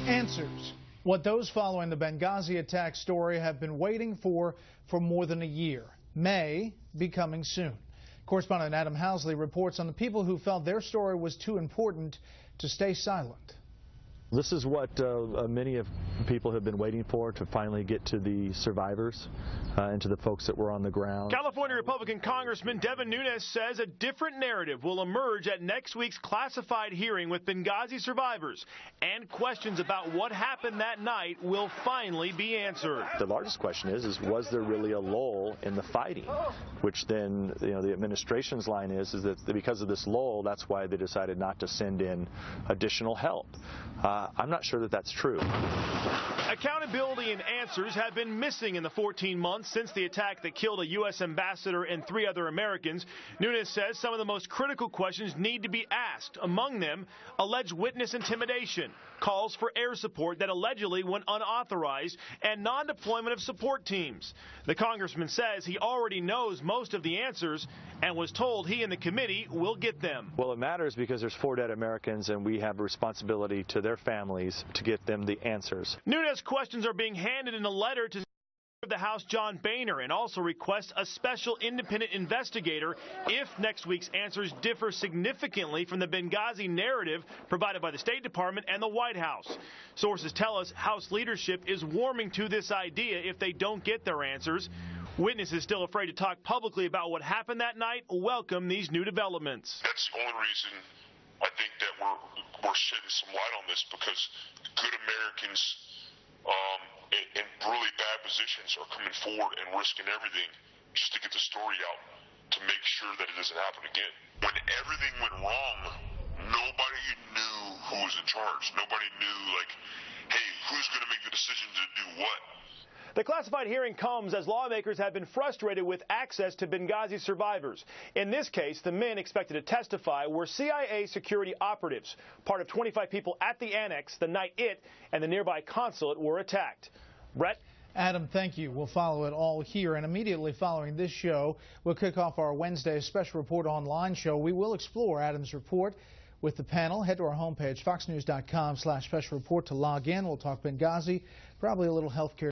Answers. What those following the Benghazi attack story have been waiting for more than a year may be coming soon. Correspondent Adam Housley reports on the people who felt their story was too important to stay silent. This is what many of people have been waiting for, to finally get to the survivors and to the folks that were on the ground. California Republican Congressman Devin Nunes says a different narrative will emerge at next week's classified hearing with Benghazi survivors, and questions about what happened that night will finally be answered. The largest question is was there really a lull in the fighting? Which then, the administration's line is that because of this lull, that's why they decided not to send in additional help. I'm not sure that that's true. Accountability and answers have been missing in the 14 months since the attack that killed a U.S. ambassador and 3 other Americans. Nunes says some of the most critical questions need to be asked. Among them, alleged witness intimidation, calls for air support that allegedly went unauthorized, and non-deployment of support teams. The congressman says he already knows most of the answers and was told he and the committee will get them. Well, it matters because there's 4 dead Americans, and we have a responsibility to their families to get them the answers. Nunes' questions are being handed in a letter to the House John Boehner, and also requests a special independent investigator if next week's answers differ significantly from the Benghazi narrative provided by the State Department and the White House. Sources tell us House leadership is warming to this idea if they don't get their answers. Witnesses still afraid to talk publicly about what happened that night welcome these new developments. That's the only reason I think that we're shedding some light on this, because good Americans in really bad positions are coming forward and risking everything just to get the story out, to make sure that it doesn't happen again. When everything went wrong, nobody knew who was in charge. Nobody knew, hey, who's going to make the decision to do what? The classified hearing comes as lawmakers have been frustrated with access to Benghazi survivors. In this case, the men expected to testify were CIA security operatives, part of 25 people at the annex the night it and the nearby consulate were attacked. Brett? Adam, thank you. We'll follow it all here, and immediately following this show, we'll kick off our Wednesday Special Report Online show. We will explore Adam's report with the panel. Head to our homepage, foxnews.com/special report to log in. We'll talk Benghazi, probably a little health care.